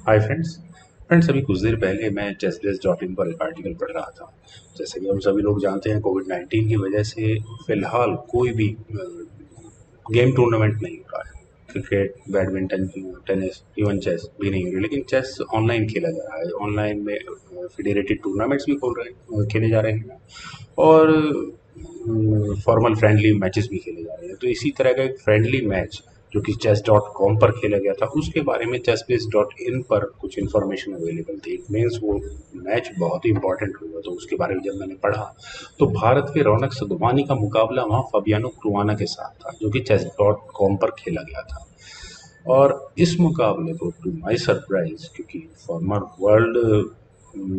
Hi friends अभी कुछ देर पहले मैं chessbase.in पर एक आर्टिकल पढ़ रहा था। जैसे कि हम सभी लोग जानते हैं, कोविड-19 की वजह से फिलहाल कोई भी गेम टूर्नामेंट नहीं हो रहा है। Cricket, badminton, tennis, even chess भी नहीं हो रही, लेकिन चेस ऑनलाइन खेला जा रहा है। ऑनलाइन में फेडरेटेड टूर्नामेंट्स भी खेले जा रहे हैं और फॉर्मल फ्रेंडली मैचेस भी खेले जा रहे हैं। तो इसी तरह का एक फ्रेंडली मैच जो कि chess.com पर खेला गया था, उसके बारे में chessbase.in पर कुछ इन्फॉर्मेशन अवेलेबल थी। इट मीन्स वो मैच बहुत ही इंपॉर्टेंट हुआ, तो उसके बारे में जब मैंने पढ़ा तो भारत के रौनक सधवानी का मुकाबला वहाँ फबियानो क्रुआना के साथ था, जो कि chess.com पर खेला गया था। और इस मुकाबले को टू माय सरप्राइज, क्योंकि farmer world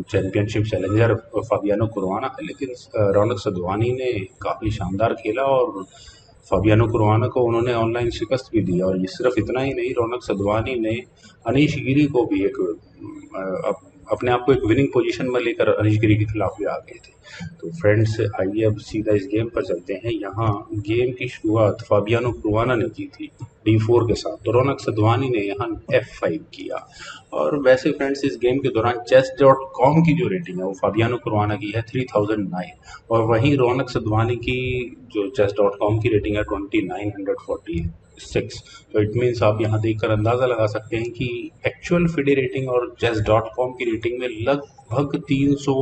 championship challenger Fabiano कुरुआना है, लेकिन रौनक सधवानी ने काफ़ी शानदार खेला और फाबियानो कुरुआना को उन्होंने ऑनलाइन शिकस्त भी दी। और ये सिर्फ इतना ही नहीं, रौनक सधवानी ने अनीश गिरी को भी अपने आप को एक विनिंग पोजीशन में लेकर अनीश गिरी के खिलाफ भी आ गए थे। तो फ्रेंड्स, आइए अब सीधा इस गेम पर चलते हैं। यहाँ गेम की शुरुआत फाबियानो कुरुआना ने की थी D4 के साथ, तो रौनक सधवानी ने यहाँ F5 किया। और वैसे फ्रेंड्स, इस गेम के दौरान chess.com की जो रेटिंग है वो फाबियानो कुरुआना की है 3009, और वहीं रौनक सधवानी की जो chess.com की रेटिंग है 2946। तो इट मीन्स आप यहाँ देखकर अंदाज़ा लगा सकते हैं कि एक्चुअल फिडे रेटिंग और chess.com की रेटिंग में लगभग 300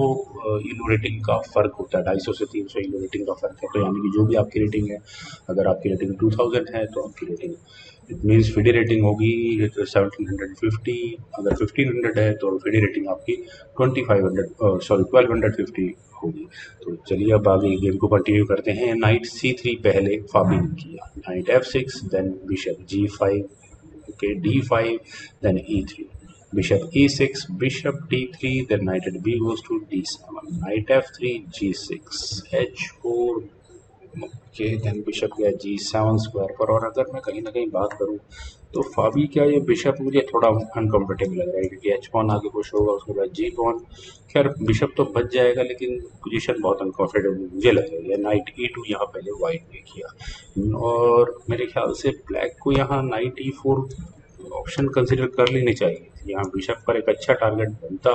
इलो रेटिंग का फ़र्क होता है। 250 से 300 इलो रेटिंग का फ़र्क है। तो यानी कि जो भी आपकी रेटिंग है, अगर आपकी रेटिंग 2000 है तो आपकी rating, it means FIDE rating होगी 1750। अगर 1500 है तो फिडे रेटिंग आपकी 1250 होगी। तो चलिए अब आगे गेम को कंटिन्यू करते हैं। नाइट C3 पहले फाबी ने किया, knight F6, then bishop G5, okay D5, then E3, bishop E6, bishop D3, then knight at B goes to D7, knight F3, G6, H4, okay then bishop गया G7 square पर। और अगर मैं कहीं ना कहीं बात करूं तो फाबी क्या ये बिशप मुझे थोड़ा अनकंफर्टेबल लग रहा है, क्योंकि एच पॉन आगे पुश होगा, उसके बाद जी पॉन। खैर बिशप तो बच जाएगा, लेकिन पोजीशन बहुत अनकंफर्टेबल मुझे लग रही है। नाइट E2 यहाँ पहले वाइट ने किया, और मेरे ख्याल से ब्लैक को यहाँ नाइट E4 ऑप्शन कंसिडर कर लेनी चाहिए थी। यहाँ बिशप पर एक अच्छा टारगेट बनता,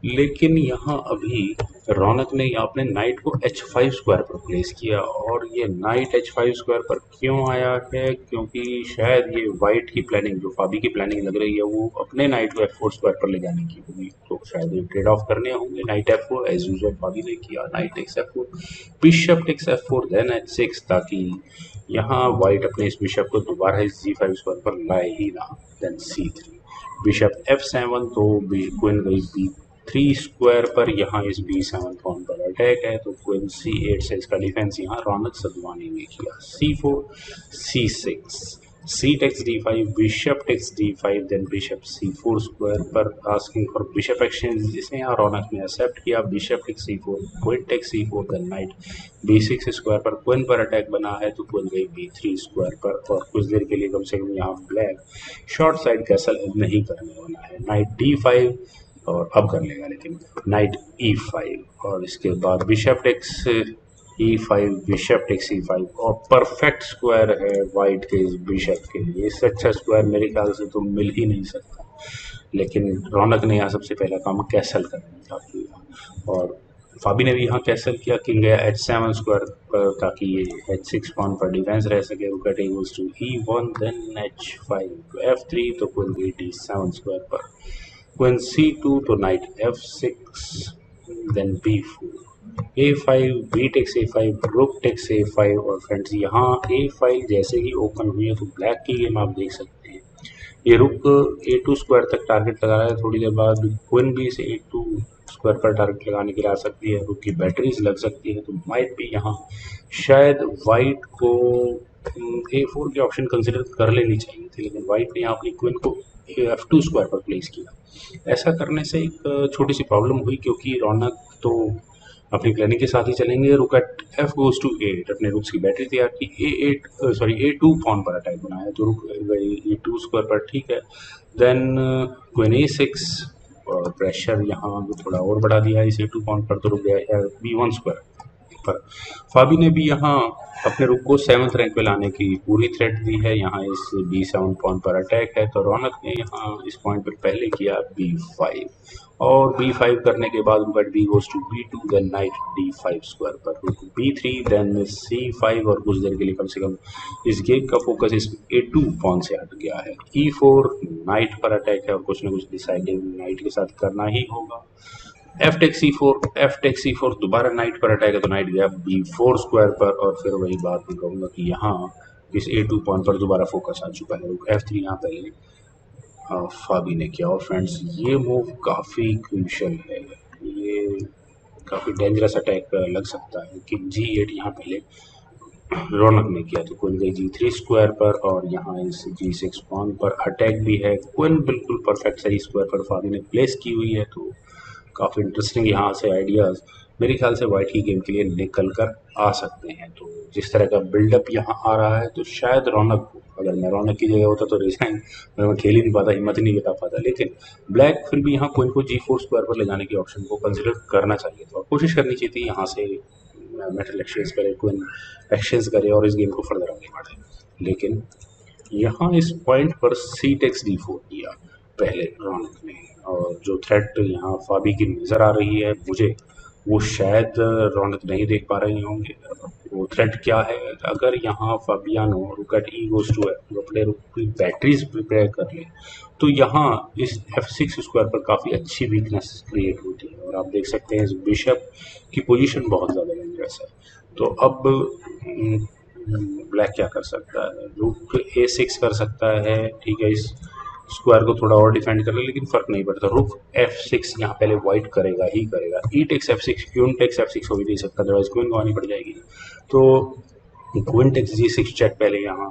लेकिन यहाँ अभी रौनक ने अपने नाइट को H5 स्क्वायर पर प्लेस किया। और ये नाइट H5 स्क्वायर पर क्यों आया है? क्योंकि शायद ये वाइट की प्लानिंग, जो फाबी की प्लानिंग लग रही है, वो अपने नाइट को F4 स्क्वायर पर ले जाने की होगी। तो शायद ये ट्रेड ऑफ करने होंगे। Night F4 as usual Fabi ने किया, knight takes F4, bishop takes F4, then H6, ताकि यहाँ वाइट अपने इस बिशप को दोबारा इस G5 स्क्वायर पर लाए ही ना। देन C3, बिशप F7, तो क्वीन गई B3 स्क्वायर पर। यहाँ इस B7 पॉन पर अटैक है, तो क्वीन C8 से इसका डिफेंस यहाँ रौनक सधवानी ने किया। C4, C6, C takes D5, bishop takes D5, then bishop C4 square पर आस्किंग फॉर बिशप एक्सचेंज, जिसे यहाँ रौनक ने एक्सेप्ट किया। Bishop takes C4, queen takes C4, then knight B6 square पर क्वीन पर अटैक बना है, तो क्वीन गई B3 स्क्वायर पर। और कुछ देर के लिए कम से कम यहाँ ब्लैक शॉर्ट साइड कैसल नहीं करने वाला है। नाइट D5, और अब कर लेगा, लेकिन नाइट E5, और इसके बाद bishop takes E5, bishop takes E5, और परफेक्ट स्क्वायर है वाइट के इस बिशप के लिए। इससे अच्छा स्क्वायर मेरे ख्याल से तो मिल ही नहीं सकता, लेकिन रौनक ने यहाँ सबसे पहला काम कैसल करने का किया, और फाबी ने भी यहाँ कैसल किया। किंग गया H7 स्क्वायर पर, ताकि ये H6 पॉन पर डिफेंस रह सके। रूक equals to E1, then H5 to F3, तो क्वीन गई D7 स्क्वायर पर, क्वीन C2, तो night F6, then B4, A5, B takes A5, rook takes A5। और फ्रेंड्स, यहाँ A5 जैसे ही ओपन हुई है तो ब्लैक की गेम आप देख सकते हैं। ये रुक A2 स्क्वायर तक टारगेट लगा रहा है। थोड़ी देर बाद क्वीन भी इसे A2 स्क्वायर पर टारगेट लगाने के लिए आ सकती है। रुक की बैटरीज लग सकती है, तो माइट भी यहाँ शायद वाइट को A4 के ऑप्शन कंसिडर कर लेनी चाहिए थी, लेकिन वाइट ने यहाँ अपनी क्वीन को F2 स्क्वायर पर प्लेस किया। ऐसा करने से एक छोटी सी प्रॉब्लम हुई, क्योंकि रौनक तो अपनी प्लानिंग के साथ ही चलेंगे। रुक eight F goes to A8, अपने रुक्स की बैटरी तैयार की। A2 पॉन पर अटैक बनाया, तो रुक गई E2 स्क्वायर पर, ठीक है। देन क्वीन A6, और प्रेशर यहाँ थोड़ा और बढ़ा दिया इस A2 पॉन पर, तो रुक गया B1 स्क्वायर। पर फाबी ने भी यहाँ अपने रुक को 7th रैंक पे लाने की पूरी थ्रेट दी है। यहाँ इस B7 पॉइंट पर अटैक है, तो रौनक ने यहाँ इस पॉइंट पर पहले किया B5 और B5 करने के बाद रुक B goes to B2, then knight D5 square पर रुक B3, देन C5 और कुछ देर के लिए कम से कम इस गेम का फोकस इस A2 पॉन से हट गया है। E4 नाइट पर अटैक है और कुछ ना कुछ डिसाइडिंग नाइट के साथ करना ही होगा। एफ टेक C4 दोबारा नाइट पर अटैक है, तो नाइट गया B4 स्क्वायर पर और फिर वही बात मैं कहूँगा कि यहाँ इस A2 पॉइंट पर दोबारा फोकस आ चुका है। रुक F3 यहाँ पहले फाबी ने किया और फ्रेंड्स ये मूव काफ़ी क्रूशियल है, ये काफ़ी डेंजरस अटैक लग सकता है कि G8 यहाँ पहले रौनक ने किया, तो क्वीन गई G3 स्क्वायर पर और यहाँ इस G6 पॉन पर अटैक भी है। क्वीन बिल्कुल परफेक्ट सही स्क्वायर पर फाबी ने प्लेस की हुई है, तो काफ़ी इंटरेस्टिंग यहाँ से आइडियाज़ मेरे ख्याल से वाइट की गेम के लिए निकल कर आ सकते हैं। तो जिस तरह का बिल्डअप यहाँ आ रहा है, तो शायद रौनक को, अगर मैं रौनक की जगह होता तो रिजाइन मैं खेल ही नहीं पाता, हिम्मत ही नहीं जुटा पाता, लेकिन ब्लैक फिर भी यहाँ क्वीन को G4 स्क्वायर पर ले जाने की ऑप्शन को कंसिडर करना चाहिए था और कोशिश करनी चाहिए थी यहाँ से मेटल एक्सचेंज करे, क्वीन एक्सचेंज करे और इस गेम को फर्दर आगे बढ़े। लेकिन यहाँ इस पॉइंट पर C टेक्स D4 किया पहले रौनक ने, और जो थ्रेट यहाँ फाबी की नज़र आ रही है मुझे, वो शायद रौनक नहीं देख पा रहे होंगे। वो थ्रेट क्या है, अगर यहाँ फाबियानो रुक eight E goes to F अपने रुक की बैटरीज प्रिपेयर कर ले, तो यहाँ इस F6 स्क्वायर पर काफ़ी अच्छी वीकनेस क्रिएट होती है और आप देख सकते हैं इस बिशप की पोजीशन बहुत ज़्यादा डेंजरस है। तो अब ब्लैक क्या कर सकता है, रुक A6 कर सकता है, ठीक है, इस स्क्वायर को थोड़ा और डिफेंड कर ले, लेकिन फर्क नहीं पड़ता। रुक F6 यहाँ पहले वाइट करेगा ही करेगा। E takes F6, queen takes F6 हो भी नहीं सकता, अदरवाइज क्वीन गंवानी पड़ जाएगी। तो क्वीन टेक्स G6 चेक पहले यहाँ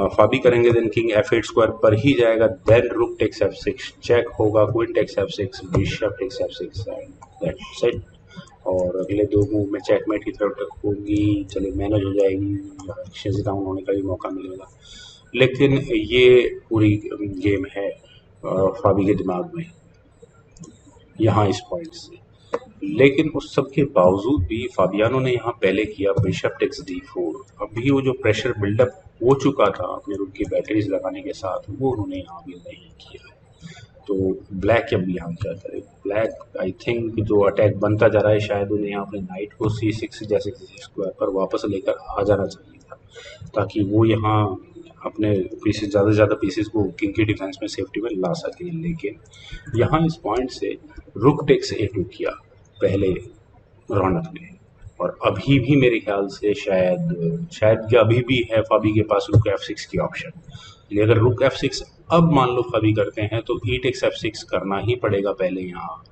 फाबी करेंगे, देन किंग F8 स्क्वायर पर ही जाएगा, then rook takes F6 check होगा, queen takes F6, bishop takes F6 and that's it. और अगले दो मूव में चेकमेट की तरफ होगी, चलिए मैनेज हो जाएगी, एक्सचेंज डाउन होने का भी मौका मिलेगा। लेकिन ये पूरी गेम है फाबी के दिमाग में यहाँ इस पॉइंट से। लेकिन उस सब के बावजूद भी फाबियानो ने यहाँ पहले किया बिशप टेक्स D4। अभी वो जो प्रेशर बिल्डअप हो चुका था अपने रुक की बैटरीज लगाने के साथ, वो उन्होंने यहाँ भी नहीं किया। तो ब्लैक अब यहाँ क्या करे, ब्लैक आई थिंक जो अटैक बनता जा रहा है, शायद उन्हें यहाँ अपने नाइट को C6 जैसे स्क्वायर पर वापस लेकर आ जाना चाहिए था, ताकि वो यहाँ अपने पीसेस ज़्यादा से ज़्यादा पीसेस को किंग की डिफेंस में सेफ्टी में ला सकें। लेकिन यहाँ इस पॉइंट से रुक टेक्स A2 किया पहले रौनक ने, और अभी भी मेरे ख्याल से शायद कि अभी भी है फाबी के पास रुक F6 की ऑप्शन। लेकिन अगर रुक F6 अब मान लो फाबी करते हैं, तो E टेक्स F6 करना ही पड़ेगा पहले यहाँ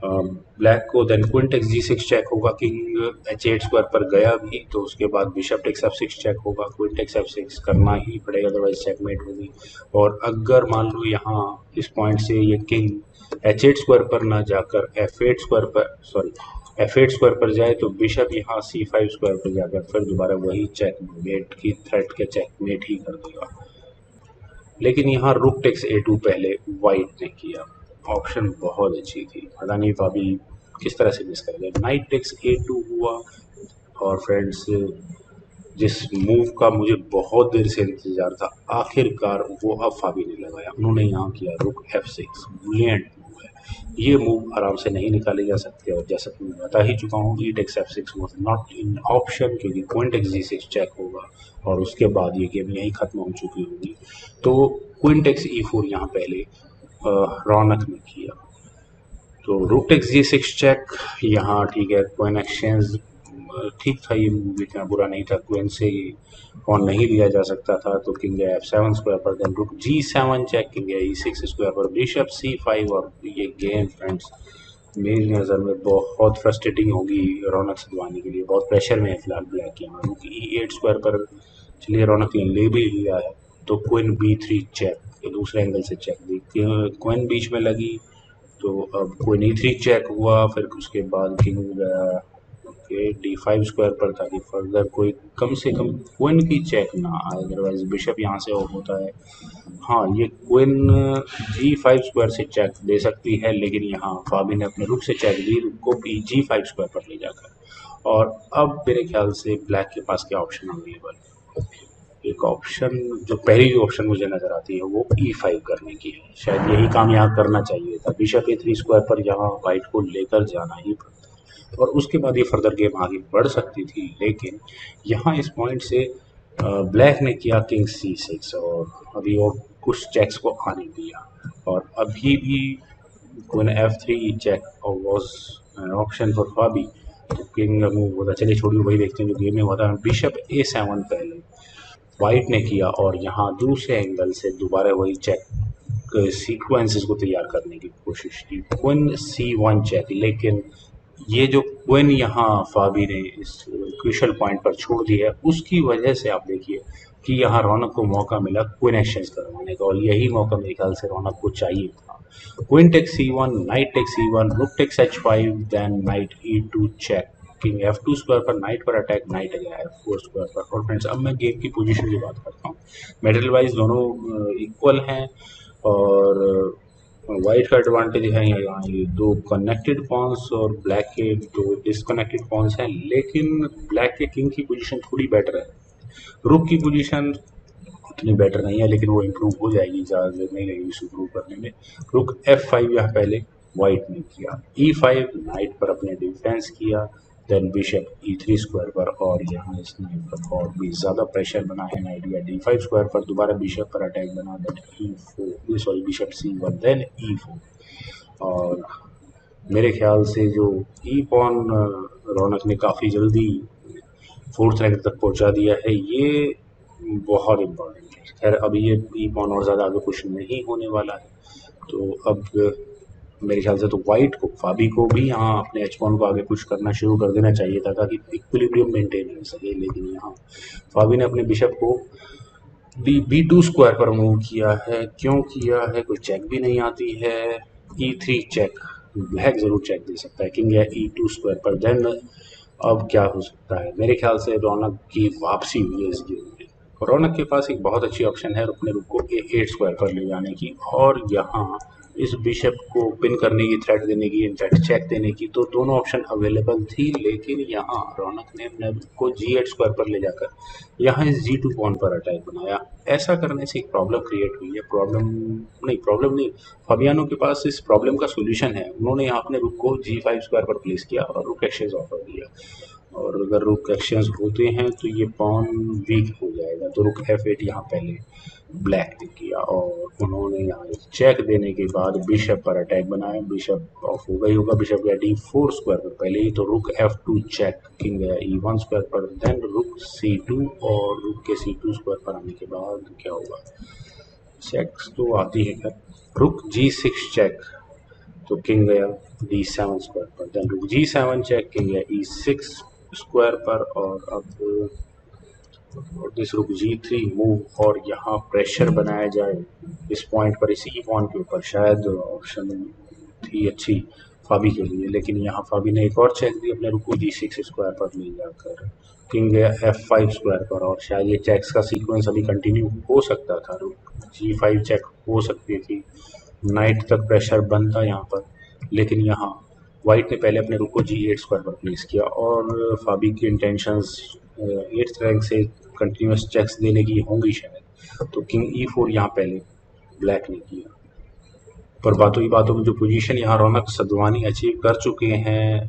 ब्लैक को, then queen takes G6 check होगा, किंग H8 स्क्वायर पर गया भी, तो उसके बाद बिशप टेक्स F6 चेक होगा, क्वीन टेक्स F6 करना ही पड़ेगा, अदरवाइज चेकमेट होगी। और अगर मान लो यहाँ इस पॉइंट से ये किंग H8 स्क्वायर पर ना जाकर F8 स्क्वायर पर जाए, तो बिशप यहाँ C5 स्क्वायर पर जाकर फिर दोबारा वही चेकमेट की थ्रेट के चेकमेट ही कर देगा। लेकिन यहाँ रुक टेक्स A2 पहले वाइट ने किया, ऑप्शन बहुत अच्छी थी, पता नहीं फाबी किस तरह से मिस कर गए। नाइट टेक्स A2 हुआ और फ्रेंड्स जिस मूव का मुझे बहुत देर से इंतजार था, आखिरकार वो अब फाबी ने लगाया। उन्होंने यहाँ किया रुक F6, ब्रिलियंट मूव है। ये मूव आराम से नहीं निकाले जा सकते और जैसा कि मैं बता ही चुका हूँ, E takes F6 was not in option, क्योंकि क्वीन टेक्स G6 चेक होगा और उसके बाद ये गेम यहीं खत्म हो चुकी होगी। तो क्वीन टेक्स E4 यहाँ पहले रौनक ने किया, तो रुक टेक्स G6 चेक यहाँ, ठीक है, क्वीन एक्सचेंज ठीक था, ये मूव इतना बुरा नहीं था, क्वीन से ऑन नहीं लिया जा सकता था, तो किंग गया F7 स्क्वायर पर, देन रुक G7 चेक, किंग गया E6 स्क्वायर पर, बिशप C5। और ये गेम फ्रेंड्स मेरी नज़र में बहुत फ्रस्ट्रेटिंग होगी रौनक सदवानी के लिए, बहुत प्रेशर में है फिलहाल ब्लैक यहाँ। रुक E8 स्क्वायर पर, चलिए रौनक ने ले भी लिया है, तो क्वीन B3 चेक, ये दूसरे एंगल से चेक दी, क्वीन बीच में लगी, तो अब क्वीन E3 चेक हुआ, फिर उसके बाद किंग D5 स्क्वायर पर, ताकि फर्दर कोई कम से कम क्वीन की चेक ना आए, अदरवाइज बिशप यहाँ से ऑफ होता है। हाँ, ये क्वीन G5 स्क्वायर से चेक दे सकती है, लेकिन यहाँ फाबी ने अपने रुक से चेक दी, रुक को G5 स्क्वायर पर ले जाकर, और अब मेरे ख्याल से ब्लैक के पास क्या ऑप्शन अवेलेबल है। एक ऑप्शन, जो पहली ऑप्शन मुझे नज़र आती है वो E5 करने की है। शायद यही काम यहाँ करना चाहिए था। बिशप A3 स्क्वायर पर यहाँ वाइट को लेकर जाना ही पड़ता और उसके बाद ये फर्दर गेम आगे बढ़ सकती थी, लेकिन यहाँ इस पॉइंट से ब्लैक ने किया किंग C6 और अभी और कुछ चेक्स को आने दिया और अभी भी queen F3 check was an option for Fabi. तो किंग मूव होता, चलिए छोड़िए, वही देखते हैं जो गेम में हुआ था। बिशप A7 पहले वाइट ने किया और यहाँ दूसरे एंगल से दोबारा वही चेक सीक्वेंसेस को तैयार करने की कोशिश की। क्वीन C1 चेक, लेकिन ये जो क्वीन यहाँ फाबी ने इस क्रूशियल पॉइंट पर छोड़ दी है, उसकी वजह से आप देखिए कि यहाँ रौनक को मौका मिला क्वीन एक्सचेंज करवाने का और यही मौका मेरे ख्याल से रौनक को चाहिए था। Queen take C1, night take C1, rook takes H5, then knight E2 check, king F2 square पर नाइट पर अटैक, नाइट गया F4 स्क्वायर पर। और फ्रेंड्स अब मैं गेम की पोजीशन की बात करता हूँ। मेटल वाइज दोनों इक्वल हैं और वाइट का एडवांटेज है यहाँ ये दो कनेक्टेड पॉन्स और ब्लैक के दो डिसकनेक्टेड पॉन्स हैं, लेकिन ब्लैक के किंग की पोजीशन थोड़ी बेटर है। रुक की पोजीशन उतनी बेटर नहीं है, लेकिन वो इम्प्रूव हो जाएगी, ज़्यादा देर नहीं लगेगी इस इम्प्रूव करने में। रुक F5 यहाँ पहले वाइट ने किया, E5 नाइट पर अपने डिफेंस किया, देन बिशप E3 स्क्वायर पर और यहाँ इस नाइट पर और भी ज़्यादा प्रेशर बना है। नाइट या D5 स्क्वायर पर दोबारा बिशप पर अटैक बना, then E4 sorry bishop C1 then E4 और मेरे ख्याल से जो ई पॉन रौनक ने काफ़ी जल्दी फोर्थ रैंक तक पहुंचा दिया है, ये बहुत इम्पोर्टेंट है। खैर अभी ये ई पॉन और ज़्यादा आगे पुश नहीं होने वाला है, तो अब मेरे ख्याल से तो वाइट को, फाबी को भी यहाँ अपने एच पॉन को आगे पुश करना शुरू कर देना चाहिए था ताकि इक्विलिब्रियम मेंटेन हो सके, लेकिन यहाँ फाबी ने अपने बिशप को B2 स्क्वायर पर मूव किया है। क्यों किया है, कोई चेक भी नहीं आती है। E3 चेक, ब्लैक जरूर चेक दे सकता है, किंग है E2 स्क्वायर पर। देन अब क्या हो सकता है, मेरे ख्याल से रौनक की वापसी हुई है इस गेम में। रौनक के पास एक बहुत अच्छी ऑप्शन है अपने रुक को A8 स्क्वायर पर ले जाने की और यहाँ इस बिशप को पिन करने की, थ्रेट देने की, इनफैक्ट चेक देने की, तो दोनों ऑप्शन अवेलेबल थी, लेकिन यहाँ रौनक ने अपने को G8 स्क्वायर पर ले जाकर यहाँ इस G2 पॉइंट पर अटैक बनाया। ऐसा करने से एक प्रॉब्लम क्रिएट हुई है, प्रॉब्लम नहीं, फबियानो के पास इस प्रॉब्लम का सोल्यूशन है। उन्होंने यहाँ अपने रुक को G5 स्क्वायर पर प्लेस किया और रुक एक्सचेंज ऑफर दिया, और अगर रुक एक्सचेंज होते हैं तो ये पॉन वीक हो जाएगा, तो रुक F8 यहाँ पहले ब्लैक ने किया और उन्होंने यहाँ चेक देने के बाद बिशप पर अटैक बनाया। बिशप ऑफ हो गई होगा, बिशप गया D4 स्क्वायर पर पहले ही, तो रुक F2 चेक, किंग गया E1 स्क्वायर पर, देन रुक C2 और रुक के C2 स्क्वायर पर आने के बाद क्या होगा, चेक्स तो आती है। रुक G6 चेक, तो किंग गया D7 स्क्वायर पर, देन रुक G7 चेक, किंग गया E6 स्क्वायर पर और अब दिस रुक G3 मूव और यहाँ प्रेशर बनाया जाए इस पॉइंट पर, इसी पॉइंट के ऊपर। शायद ऑप्शन थी अच्छी फाबी के लिए, लेकिन यहाँ फाबी ने एक और चेक दी अपने रुक को G6 स्क्वायर पर ले जाकर, किंग गया F5 स्क्वायर पर और शायद ये चेक्स का सीक्वेंस अभी कंटिन्यू हो सकता था। रुक G5 चेक हो सकती थी, नाइट तक प्रेशर बनता यहाँ पर, लेकिन यहाँ वाइट ने पहले अपने रुक को G8 स्क्वायर पर प्लेस किया और फाबी की इंटेंशंस 8th रैंक से कंटिन्यूस चेक्स देने की होंगी शायद, तो किंग E4 यहाँ पहले ब्लैक ने किया। पर बातों में जो पोजीशन यहाँ रौनक सदवानी अचीव कर चुके हैं,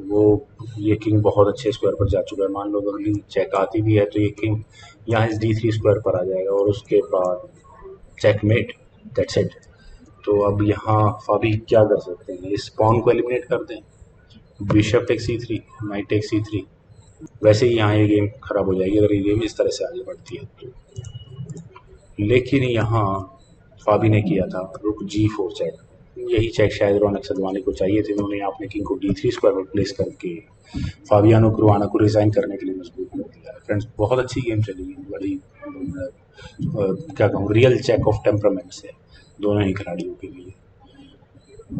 वो ये किंग बहुत अच्छे स्क्वायर पर जा चुका है। मान लो अगली चेक आती भी है तो ये किंग यहाँ इस D3 स्क्वायर पर आ जाएगा और उसके बाद चेकमेट, दैट्स इट। तो अब यहाँ फाबी क्या कर सकते हैं, इस पॉन को एलिमिनेट कर दें, bishop take C3, night take C3, वैसे ही यहाँ ये गेम खराब हो जाएगी अगर ये गेम इस तरह से आगे बढ़ती है तो। लेकिन यहाँ फाबी ने किया था रुक G4 चेक, यही चेक शायद रौनक सदवानी को चाहिए थे। उन्होंने अपने किंग को D3 स्क्वायर पर प्लेस करके फाबियानो क्रुआना को रिजाइन करने के लिए मजबूर कर दिया। फ्रेंड्स बहुत अच्छी गेम चली, बड़ी क्या कहूँ, रियल चेक ऑफ टेम्परामेंट्स है दोनों ही खिलाड़ियों के लिए,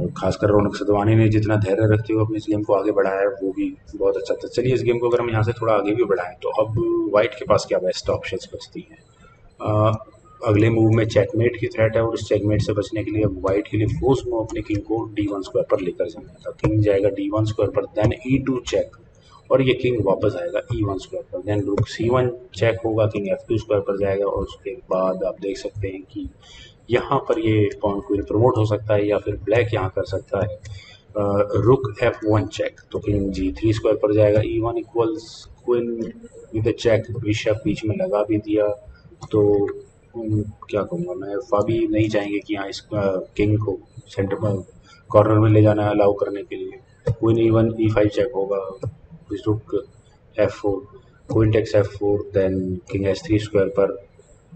और खासकर रौनक सदवानी ने जितना धैर्य रखते हुए अपने इस गेम को आगे बढ़ाया है वो भी बहुत अच्छा था। चलिए इस गेम को अगर हम यहाँ से थोड़ा आगे भी बढ़ाएं तो अब वाइट के पास क्या बेस्ट ऑप्शंस बचती हैं। अगले मूव में चेकमेट की थ्रेट है और इस चेकमेट से बचने के लिए अब वाइट के लिए फोर्स मूव अपने किंग को D1 स्क्वायर पर लेकर जाना था। किंग जाएगा D1 स्क्वायर पर, देन E2 चेक और ये किंग वापस आएगा E1 स्क्वायर पर। देन रुक C1 चेक होगा, किंग F2 स्क्वायर पर जाएगा और उसके बाद आप देख सकते हैं कि यहाँ पर ये पॉन क्वीन प्रमोट हो सकता है या फिर ब्लैक यहाँ कर सकता है रुक F1 चेक, तो किंग G3 स्क्वायर पर जाएगा, E1 equals queen with check, bishop बीच में लगा भी दिया। तो क्या कहूँगा मैं, फाबी नहीं चाहेंगे कि यहाँ इस किंग को सेंटर कॉर्नर में ले जाना अलाउ करने के लिए। क्वीन E1 E5 चेक होगा, rook F4, queen takes F4, then king H3 square पर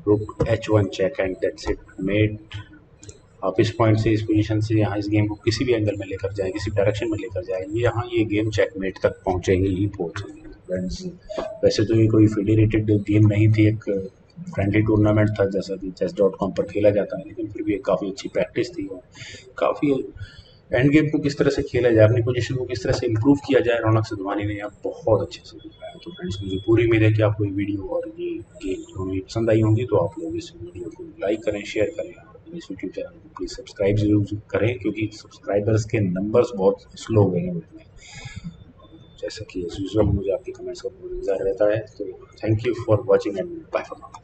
rook H1 check and that's it mate. आप इस पॉइंट से, इस पोजीशन से यहाँ इस गेम को किसी भी एंगल में लेकर जाए, किसी डायरेक्शन में लेकर जाए, यहाँ ये गेम चेकमेट तक पहुँचेगी ही पहुँचेगी फ्रेंड्स। वैसे तो ये कोई फेडरेटेड गेम नहीं थी, एक फ्रेंडली टूर्नामेंट था जैसा कि chess.com पर खेला जाता है, लेकिन फिर भी एक काफ़ी अच्छी प्रैक्टिस थी और काफ़ी एंड गेम को किस तरह से खेला जाए, अपनी पोजीशन को किस तरह से इम्प्रूव किया जाए, रौनक सधवानी ने यहाँ बहुत अच्छे से दिखाया। तो फ्रेंड्स मुझे पूरी उम्मीद है कि आपको ये वीडियो और ये गेम दोनों ही पसंद आई होंगी, तो आप लोग इस वीडियो को लाइक करें, शेयर करें और इस यूट्यूब चैनल को प्लीज़ सब्सक्राइब जरूर करें, क्योंकि सब्सक्राइबर्स के नंबर्स बहुत स्लो हो गए हैं में। जैसा कि एज यूजुअल मुझे आपके कमेंट्स का बहुत इंतजार रहता है। तो thank you for watching and bye for now.